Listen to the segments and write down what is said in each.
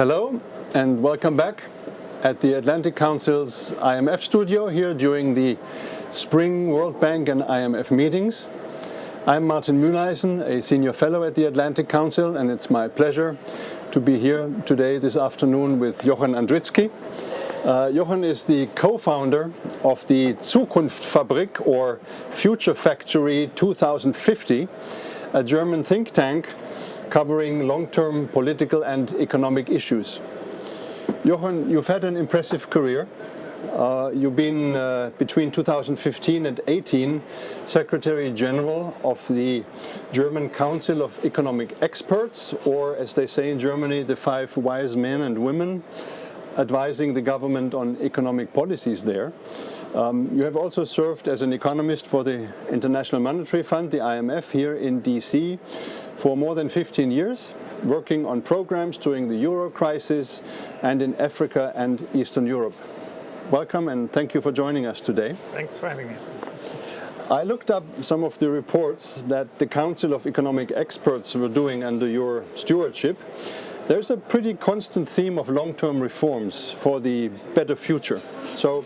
Hello and welcome back at the Atlantic Council's IMF studio here during the Spring World Bank and IMF meetings. I'm Martin Mühleisen, a senior fellow at the Atlantic Council, and it's my pleasure to be here today, this afternoon, with Jochen Andritzky. Jochen is the co-founder of the Zukunftsfabrik, or Future Factory 2050, a German think tank covering long-term political and economic issues. Jochen, you've had an impressive career. You've been, between 2015 and 18, Secretary General of the German Council of Economic Experts, or as they say in Germany, the five wise men and women, advising the government on economic policies there. You have also served as an economist for the International Monetary Fund, the IMF, here in DC for more than 15 years, working on programs during the Euro crisis and in Africa and Eastern Europe. Welcome and thank you for joining us today. Thanks for having me. I looked up some of the reports that the Council of Economic Experts were doing under your stewardship. There's a pretty constant theme of long-term reforms for the better future. So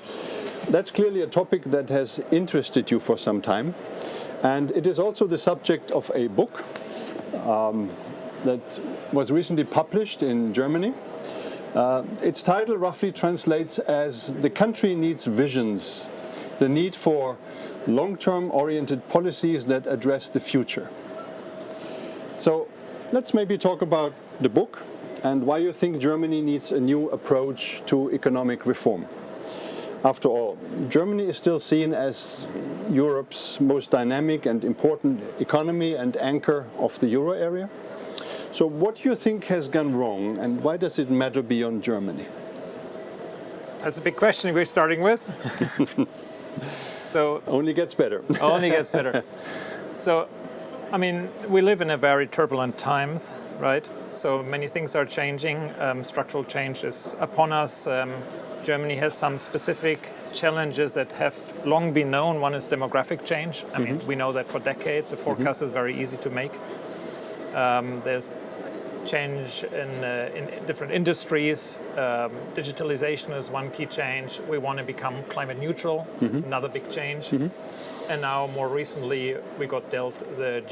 that's clearly a topic that has interested you for some time. And it is also the subject of a book that was recently published in Germany. Its title roughly translates as "The Country Needs Visions, the Need for Long-Term Oriented Policies that Address the Future." So let's maybe talk about the book and why you think Germany needs a new approach to economic reform. After all, Germany is still seen as Europe's most dynamic and important economy and anchor of the euro area. So what do you think has gone wrong, and why does it matter beyond Germany? That's a big question we're starting with. So only gets better. Only gets better. So, I mean, we live in a very turbulent times, right? So many things are changing. Structural change is upon us. Germany has some specific challenges that have long been known. One is demographic change. I mean, we know that for decades. The forecast is very easy to make. There's change in different industries. Digitalization is one key change. We want to become climate neutral, another big change. And now, more recently, we got dealt the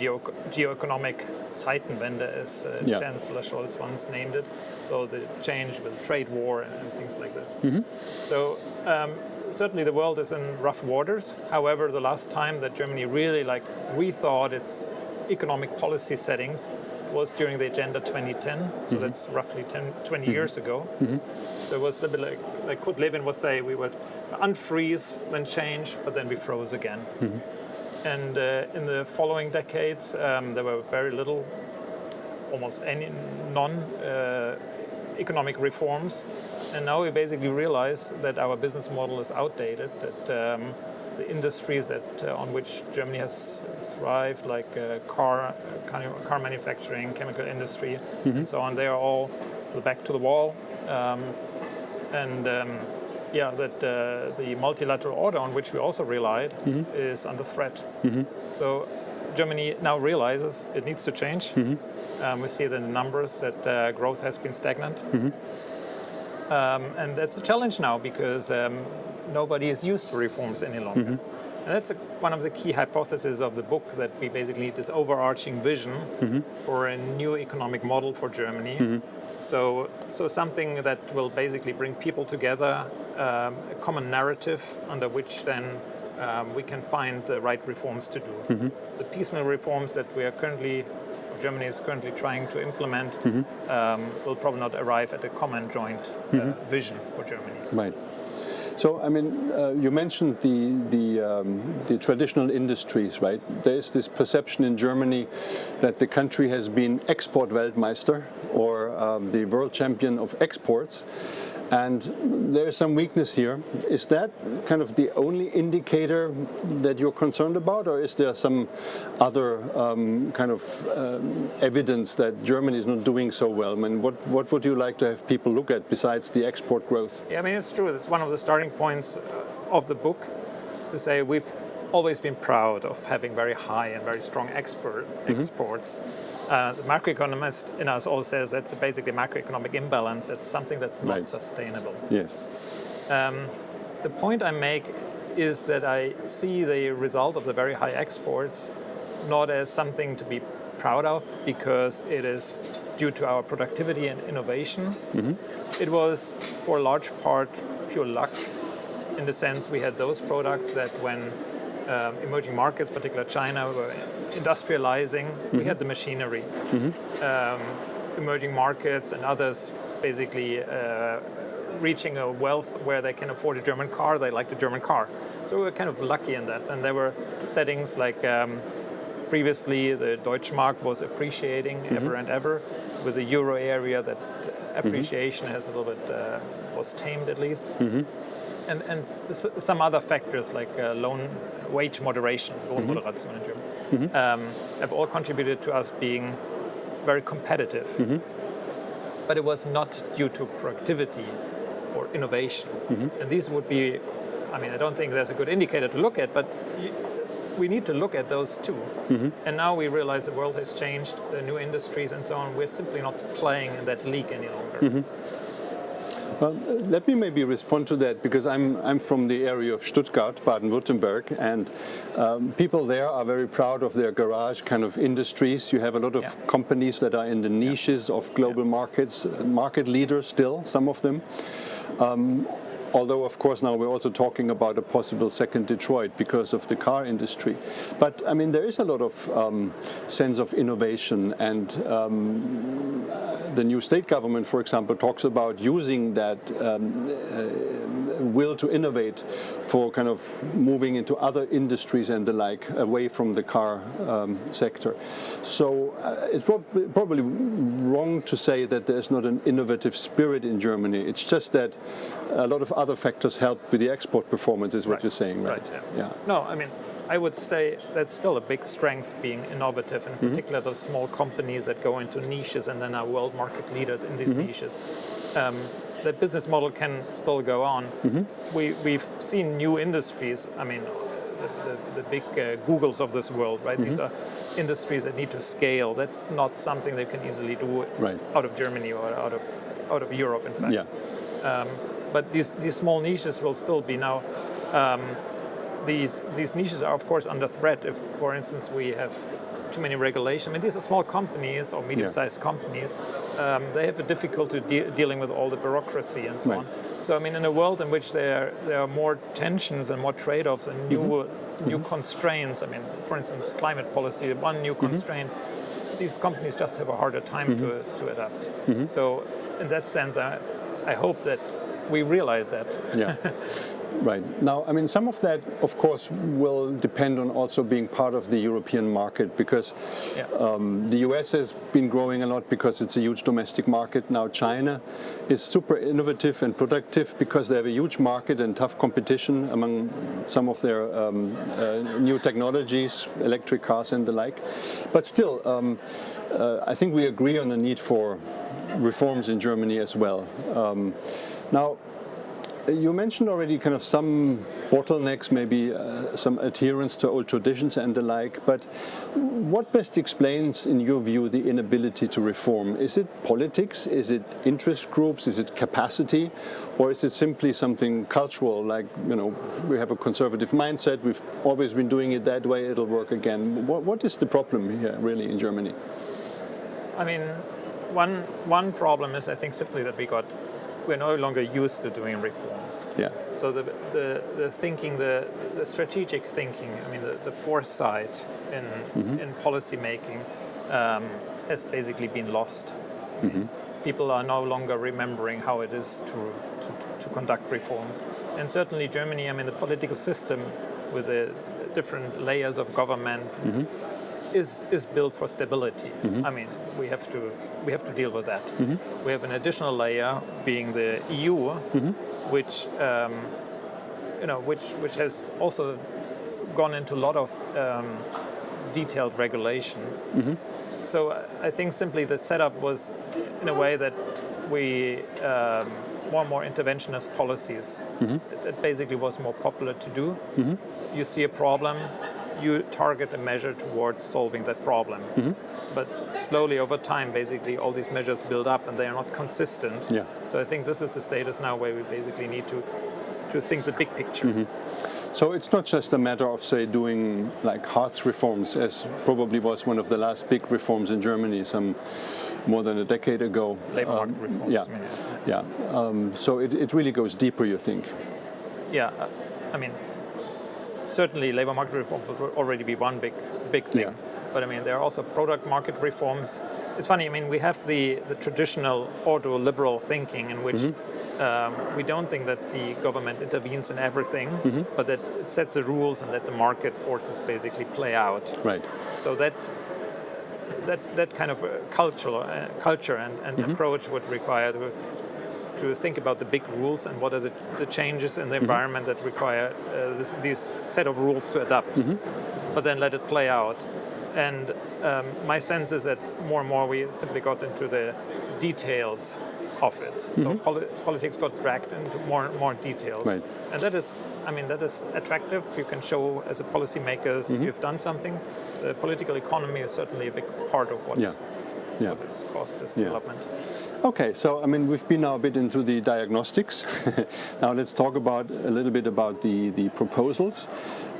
geo-economic Zeitenwende, as Chancellor Scholz once named it. So the change with trade war and things like this. So certainly the world is in rough waters. However, the last time that Germany really rethought its economic policy settings was during the Agenda 2010. So that's roughly 20 years ago. So it was a little bit like Kurt Lewin would say, we would unfreeze, then change, but then we froze again. And in the following decades, there were very little, almost any non-economic reforms. And now we basically realize that our business model is outdated, that the industries that on which Germany has thrived, like car manufacturing, chemical industry, and so on, they are all back to the wall. That the multilateral order on which we also relied is under threat. So Germany now realizes it needs to change. We see the numbers that growth has been stagnant. And that's a challenge now because nobody is used to reforms any longer. And that's one of the key hypotheses of the book, that we basically need this overarching vision for a new economic model for Germany. So something that will basically bring people together, a common narrative under which then we can find the right reforms to do. The piecemeal reforms that Germany is currently trying to implement will probably not arrive at a common joint vision for Germany. Right. So, I mean, you mentioned the traditional industries, right? There's this perception in Germany that the country has been Export-Weltmeister, or the world champion of exports. And there's some weakness here. Is that kind of the only indicator that you're concerned about, or is there some other evidence that Germany is not doing so well? I mean, what would you like to have people look at besides the export growth? Yeah, I mean, it's true. It's one of the starting points of the book to say we've always been proud of having very high and very strong exports. The macroeconomist in us all says that's basically macroeconomic imbalance. It's something that's not sustainable. Yes. The point I make is that I see the result of the very high exports not as something to be proud of because it is due to our productivity and innovation. It was for a large part pure luck, in the sense we had those products that when emerging markets, particularly China, were industrializing, we had the machinery. Emerging markets and others basically reaching a wealth where they can afford a German car, they like the German car. So we were kind of lucky in that. And there were settings like previously the Deutschmark was appreciating ever and ever. With the euro area, that appreciation has a little bit, was tamed at least. And some other factors like loan wage moderation, Lohnmoderation in German, have all contributed to us being very competitive. But it was not due to productivity or innovation. And these would be, I mean, I don't think there's a good indicator to look at, but we need to look at those too. And now we realize the world has changed, the new industries and so on. We're simply not playing in that league any longer. Well, let me maybe respond to that, because I'm from the area of Stuttgart, Baden-Württemberg, and people there are very proud of their garage kind of industries. You have a lot of companies that are in the niches of global markets, market leaders still, some of them. Although, of course, now we're also talking about a possible second Detroit because of the car industry. But, I mean, there is a lot of sense of innovation, and the new state government, for example, talks about using that will to innovate for kind of moving into other industries and the like, away from the car sector. So it's probably wrong to say that there's not an innovative spirit in Germany. It's just that a lot of other factors help with the export performance, is what you're saying, right? No, I mean, I would say that's still a big strength, being innovative, in particular those small companies that go into niches and then are world market leaders in these niches. That business model can still go on. We've seen new industries. I mean, the big Googles of this world, right? These are industries that need to scale. That's not something they can easily do out of Germany or out of Europe, in fact. But these small niches will still be now. These niches are, of course, under threat if, for instance, we have too many regulations. I mean, these are small companies or medium-sized companies. They have a difficulty dealing with all the bureaucracy and so on. So, I mean, in a world in which there are more tensions and more trade-offs and new constraints, I mean, for instance, climate policy, one new constraint, these companies just have a harder time to adapt. So, in that sense, I hope that we realize that. Right. Now, I mean, some of that, of course, will depend on also being part of the European market, because the US has been growing a lot because it's a huge domestic market. Now China is super innovative and productive because they have a huge market and tough competition among some of their new technologies, electric cars and the like. But still, I think we agree on the need for reforms in Germany as well. Now, you mentioned already kind of some bottlenecks, maybe some adherence to old traditions and the like, but what best explains, in your view, the inability to reform? Is it politics? Is it interest groups? Is it capacity? Or is it simply something cultural, like, you know, we have a conservative mindset, we've always been doing it that way, it'll work again? What is the problem here, really, in Germany? I mean, one problem is, I think, simply that we're no longer used to doing reforms. So the thinking, the strategic thinking, I mean, the foresight in policy making has basically been lost. People are no longer remembering how it is to conduct reforms. And certainly Germany, I mean, the political system with the different layers of government is built for stability. I mean, we have to deal with that. We have an additional layer, being the EU, which which has also gone into a lot of detailed regulations. So I think simply the setup was in a way that we more and more interventionist policies. It basically was more popular to do. You see a problem, you target a measure towards solving that problem. But slowly over time, basically all these measures build up and they are not consistent. Yeah. So I think this is the status now where we basically need to think the big picture. So it's not just a matter of, say, doing like Hartz reforms, as probably was one of the last big reforms in Germany some more than a decade ago. Labor market reforms. Yeah, yeah. So it really goes deeper, you think? Yeah, I mean, certainly labor market reforms would already be one big thing. Yeah. But I mean, there are also product market reforms. It's funny, I mean, we have the traditional ordo-liberal thinking in which we don't think that the government intervenes in everything, but that it sets the rules and that the market forces basically play out. Right. So that kind of culture and approach would require to think about the big rules and what are the changes in the environment that require these set of rules to adapt, but then let it play out. And my sense is that more and more we simply got into the details of it. So politics got dragged into more details. Right. And that is attractive. You can show as a policymakers you've done something. The political economy is certainly a big part of what has caused this development. Okay, so I mean we've been now a bit into the diagnostics. Now let's talk a little bit about the proposals.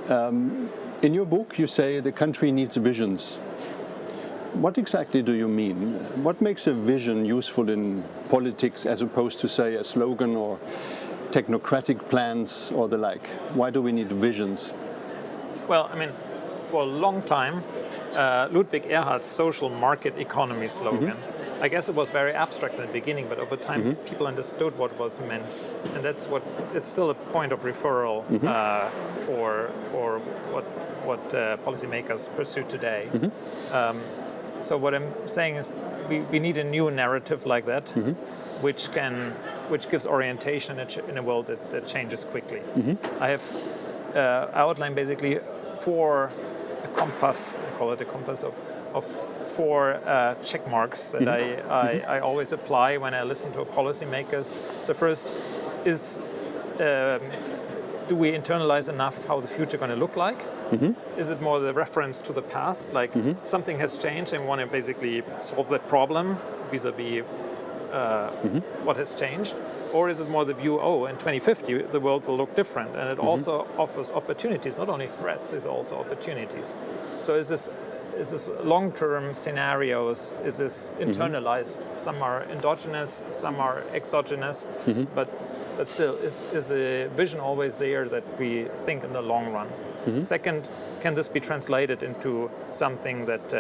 In your book, you say the country needs visions. What exactly do you mean? What makes a vision useful in politics as opposed to, say, a slogan or technocratic plans or the like? Why do we need visions? Well, I mean, for a long time, Ludwig Erhard's social market economy slogan, I guess it was very abstract in the beginning, but over time people understood what was meant. And it's still a point of referral for what policymakers pursue today. So what I'm saying is we need a new narrative like that, which gives orientation in a world that changes quickly. I have outlined basically a compass, I call it a compass of four check marks that I always apply when I listen to policymakers. So first is, do we internalize enough how the future going to look like? Is it more the reference to the past, like something has changed and we want to basically solve that problem vis-a-vis what has changed? Or is it more the view, in 2050 the world will look different, and it also offers opportunities, not only threats, it's also opportunities. So is this long-term scenarios, is this internalized? Some are endogenous, some are exogenous, but still, is the vision always there that we think in the long run? Second, can this be translated into something that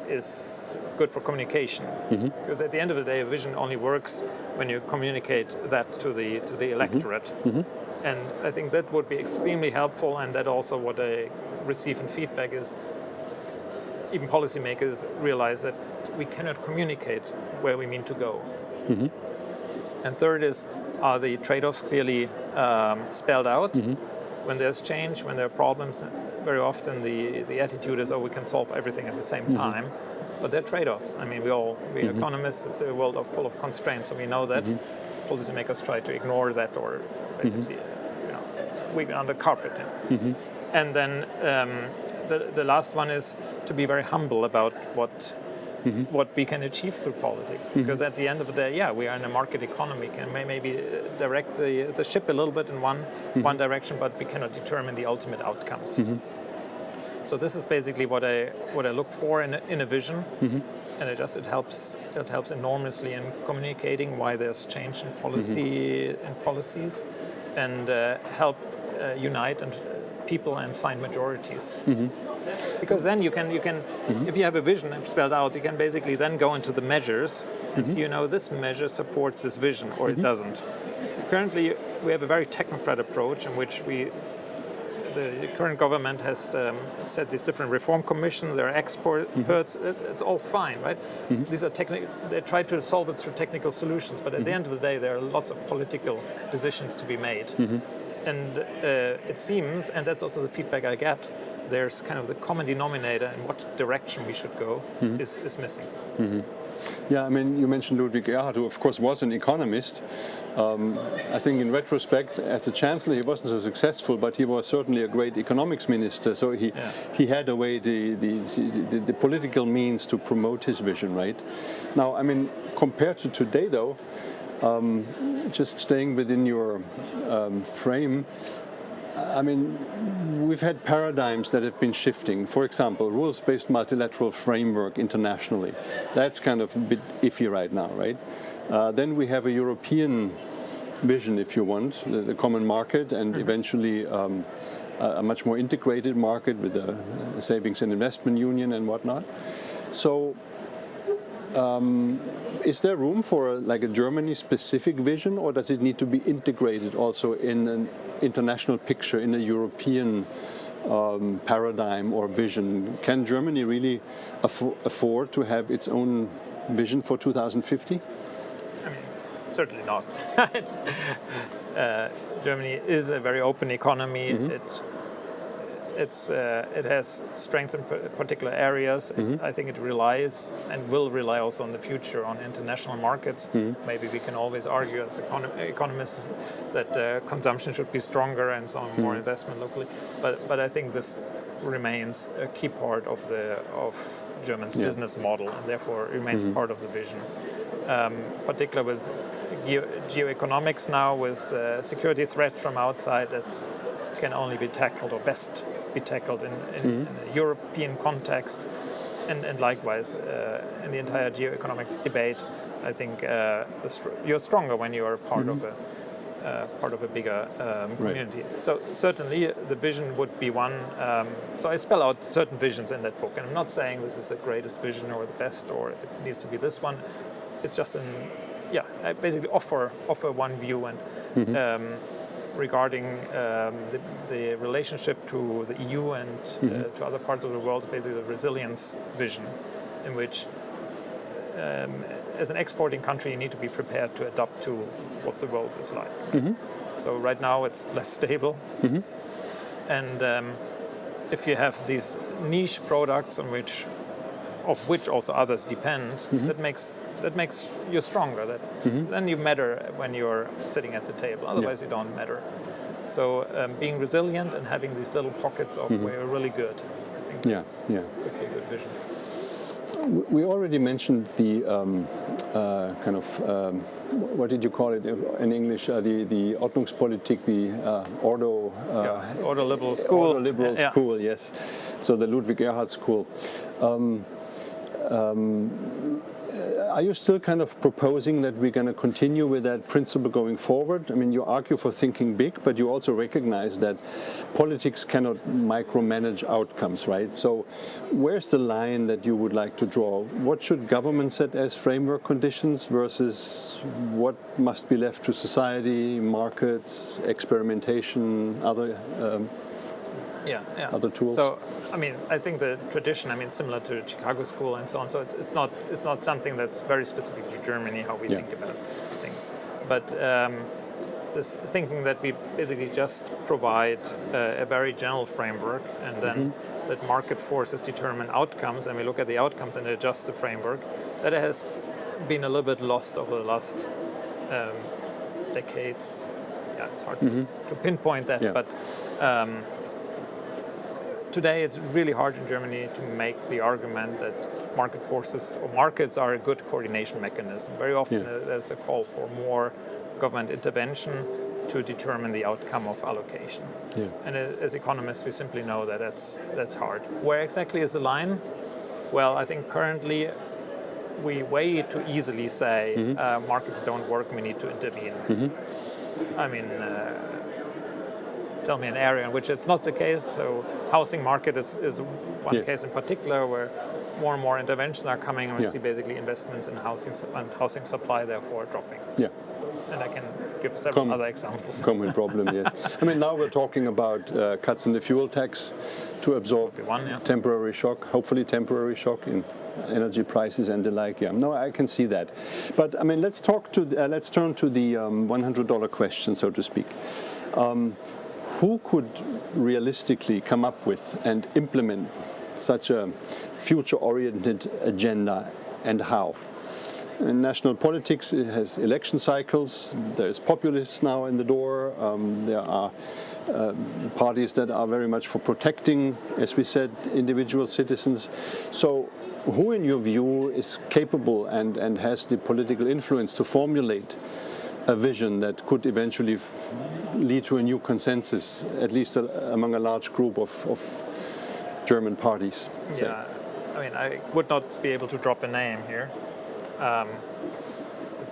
is good for communication? Because at the end of the day, a vision only works when you communicate that to the electorate. And I think that would be extremely helpful, and that also what I receive in feedback is even policymakers realize that we cannot communicate where we mean to go. And third is, are the trade-offs clearly spelled out? When there's change, when there are problems, very often the attitude is, we can solve everything at the same time. But they're trade-offs. I mean, we economists, it's a world full of constraints, so we know that. Policymakers try to ignore that or basically, sweep it under the carpet. And then the last one is to be very humble about what we can achieve through politics, because at the end of the day, we are in a market economy, can maybe direct the ship a little bit in one direction, but we cannot determine the ultimate outcomes. So this is basically what I look for in a vision, and it helps enormously in communicating why there's change in policies, and help unite people and find majorities. Because then you can if you have a vision spelled out, you can basically then go into the measures and see, this measure supports this vision or it doesn't. Currently, we have a very technocrat approach in which the current government has set these different reform commissions. There are experts. It's all fine, right? These are they try to solve it through technical solutions, but at the end of the day, there are lots of political decisions to be made. And it seems, and that's also the feedback I get, there's kind of the common denominator in what direction we should go is missing. Yeah, I mean, you mentioned Ludwig Erhard, who of course was an economist. I think in retrospect, as a chancellor, he wasn't so successful, but he was certainly a great economics minister. So he had a way the political means to promote his vision, right? Now, I mean, compared to today, though, just staying within your frame, I mean, we've had paradigms that have been shifting. For example, rules-based multilateral framework internationally. That's kind of a bit iffy right now, right? Then we have a European vision, if you want, the common market, and eventually a much more integrated market with a savings and investment union and whatnot. So is there room for like a Germany-specific vision, or does it need to be integrated also in an international picture, in a European paradigm or vision? Can Germany really afford to have its own vision for 2050? I mean, certainly not. Germany is a very open economy. It has strength in particular areas. I think it relies and will rely also in the future on international markets. Maybe we can always argue as economists that consumption should be stronger and so on, more investment locally. But I think this remains a key part of Germany's business model, and therefore remains part of the vision. Particularly with geoeconomics now, with security threats from outside, that can only be tackled, or best be tackled in a European context, and likewise in the entire geoeconomics debate. I think you're stronger when you are part of a bigger community. Right. So certainly the vision would be one. So I spell out certain visions in that book, and I'm not saying this is the greatest vision or the best, or it needs to be this one. It's just I basically offer one view, and regarding the relationship to the EU and to other parts of the world, basically the resilience vision, in which as an exporting country you need to be prepared to adapt to what the world is like. So right now it's less stable, and if you have these niche products of which also others depend, that makes you stronger. Then you matter when you're sitting at the table. Otherwise, you don't matter. So being resilient and having these little pockets of where you're really good, I think would be a good vision. We already mentioned the kind of what did you call it in English? The Ordnungspolitik, the Order liberal school. Order liberal school, yes. So the Ludwig Erhard school. Are you still kind of proposing that we're going to continue with that principle going forward? I mean, you argue for thinking big, but you also recognize that politics cannot micromanage outcomes, right? So where's the line that you would like to draw? What should government set as framework conditions versus what must be left to society, markets, experimentation, other other tools? So, I mean, I think the tradition, similar to the Chicago School and so on. So it's not something that's very specific to Germany how we think about things. But this thinking that we basically just provide a very general framework, and then that market forces determine outcomes, and we look at the outcomes and adjust the framework, that has been a little bit lost over the last decades. Yeah, it's hard to pinpoint that, but. Today, it's really hard in Germany to make the argument that market forces or markets are a good coordination mechanism. Very often, there's a call for more government intervention to determine the outcome of allocation. And as economists, we simply know that that's hard. Where exactly is the line? Well, I think currently we way too easily say markets don't work, we need to intervene. I mean. Tell me an area in which it's not the case. So housing market is one case in particular where more and more interventions are coming, and we see basically investments in housing and housing supply therefore dropping. and I can give several other examples. Common problem, yes. I mean, now we're talking about cuts in the fuel tax to absorb temporary shock, hopefully temporary shock in energy prices and the like. Yeah, no, I can see that. But I mean, let's turn to the $100 question, so to speak. Who could realistically come up with and implement such a future-oriented agenda, and how? In national politics, it has election cycles. There's populists now in the door. There are parties that are very much for protecting, as we said, individual citizens. So who, in your view, is capable and has the political influence to formulate a vision that could eventually lead to a new consensus, at least among a large group of German parties? Yeah, I mean, I would not be able to drop a name here. The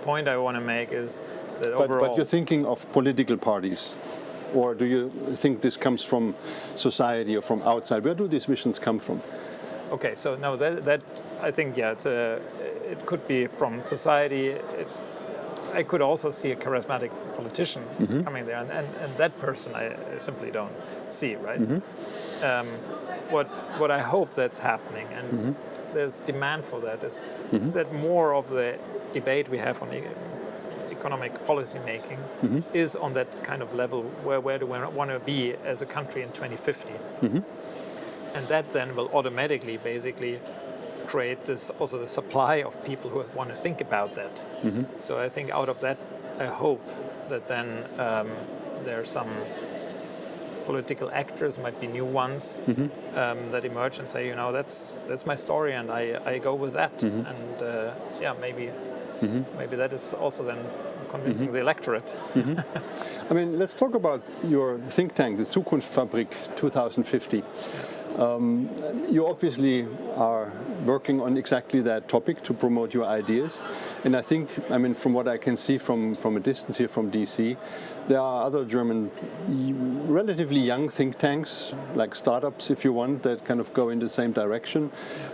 point I want to make is that overall... But you're thinking of political parties, or do you think this comes from society or from outside? Where do these visions come from? Okay, so no, that I think, yeah, it could be from society. I could also see a charismatic politician coming there, and that person I simply don't see, right? What I hope that's happening, and there's demand for that, is that more of the debate we have on economic policy making is on that kind of level, where do we want to be as a country in 2050? And that then will automatically basically create this, also the supply of people who want to think about that. So I think out of that, I hope that then there are some political actors, might be new ones, that emerge and say, you know, that's my story, and I go with that. And yeah, maybe that is also then convincing the electorate. I mean, let's talk about your think tank, the Zukunftsfabrik 2050. You obviously are working on exactly that topic to promote your ideas, and I think, I mean, from what I can see from a distance here from DC, there are other German relatively young think tanks, like startups if you want, that kind of go in the same direction.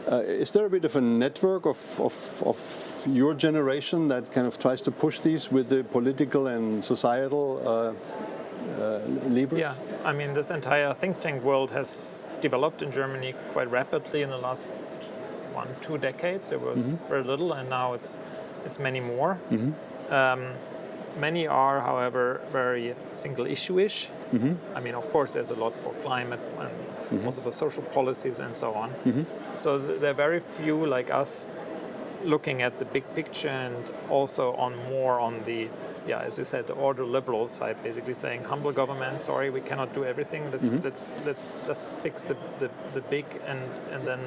Is there a bit of a network of your generation that kind of tries to push these with the political and societal levers? Yeah, I mean, this entire think tank world has developed in Germany quite rapidly in the last 1-2 decades. There was very little, and now it's many more. Many are, however, very single issue-ish. I mean, of course, there's a lot for climate and also for social policies and so on. So there are very few like us looking at the big picture, and also more on the, yeah, as you said, the order liberal side, basically saying, humble government, sorry, we cannot do everything. Let's just fix the big, and then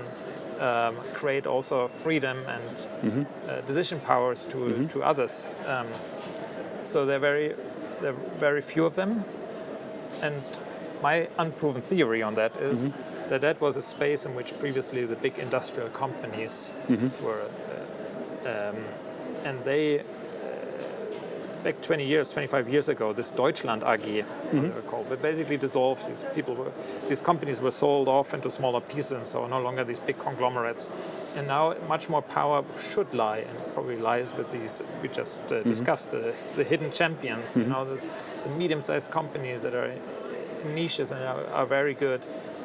create also freedom and decision powers to others. So there are very few of them, and my unproven theory on that is that was a space in which previously the big industrial companies were, and they. Back 20 years, 25 years ago, this Deutschland AG, they were called, but basically dissolved. These companies were sold off into smaller pieces, and so no longer these big conglomerates. And now much more power should lie, and probably lies with these, we just discussed, the hidden champions, you know, the medium-sized companies that are in niches and are very good.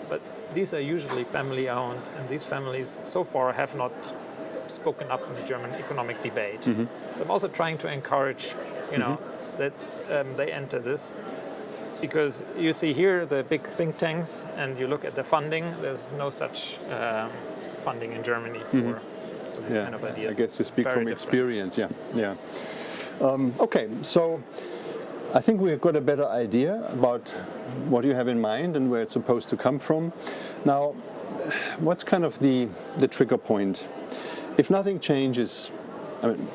But these are usually family-owned, and these families so far have not spoken up in the German economic debate. So I'm also trying to encourage, you know, that they enter this, because you see here the big think tanks, and you look at the funding. There's no such funding in Germany for these kind of ideas. I guess you speak from experience. Yeah. Okay, so I think we've got a better idea about what you have in mind and where it's supposed to come from. Now, what's kind of the trigger point? If nothing changes, I mean,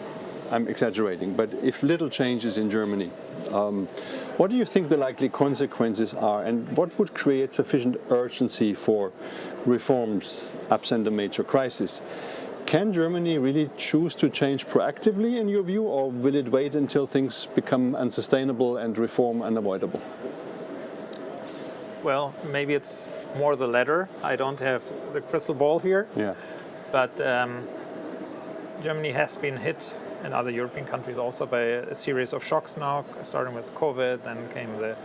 I'm exaggerating, but if little changes in Germany, what do you think the likely consequences are, and what would create sufficient urgency for reforms absent a major crisis? Can Germany really choose to change proactively, in your view, or will it wait until things become unsustainable and reform unavoidable? Well, maybe it's more the latter. I don't have the crystal ball here. Yeah. But Germany has been hit and other European countries also by a series of shocks now, starting with COVID, then came the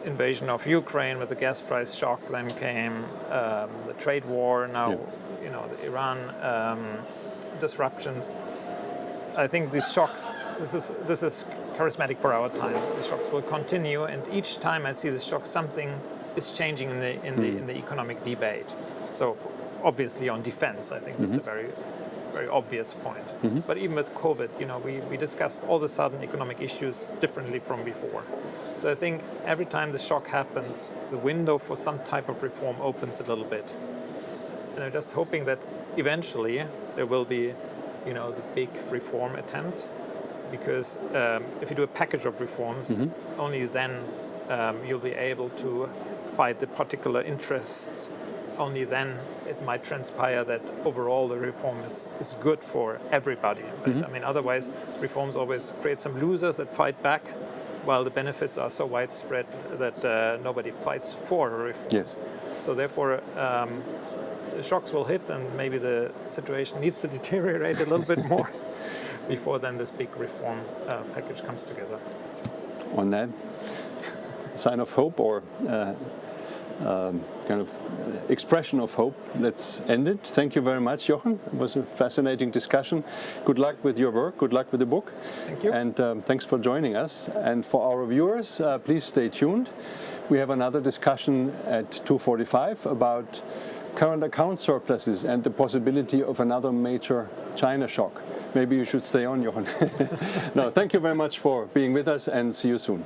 invasion of Ukraine with the gas price shock, then came the trade war, now the Iran disruptions. I think these shocks, this is charismatic for our time. The shocks will continue, and each time I see the shock, something is changing in the economic debate. So obviously on defense, I think that's a very obvious point. But even with COVID, we discussed all of a sudden economic issues differently from before. So I think every time the shock happens, the window for some type of reform opens a little bit. And I'm just hoping that eventually there will be, the big reform attempt, because if you do a package of reforms, only then you'll be able to fight the particular interests. Only then it might transpire that overall the reform is good for everybody. But, I mean, otherwise reforms always create some losers that fight back, while the benefits are so widespread that nobody fights for a reform. Yes. So therefore, the shocks will hit, and maybe the situation needs to deteriorate a little bit more before then this big reform package comes together. On that sign of hope, or kind of expression of hope, let's end it. Thank you very much, Jochen. It was a fascinating discussion. Good luck with your work. Good luck with the book. Thank you. And thanks for joining us. And for our viewers, please stay tuned. We have another discussion at 2:45 about current account surpluses and the possibility of another major China shock. Maybe you should stay on, Jochen. No, thank you very much for being with us, and see you soon.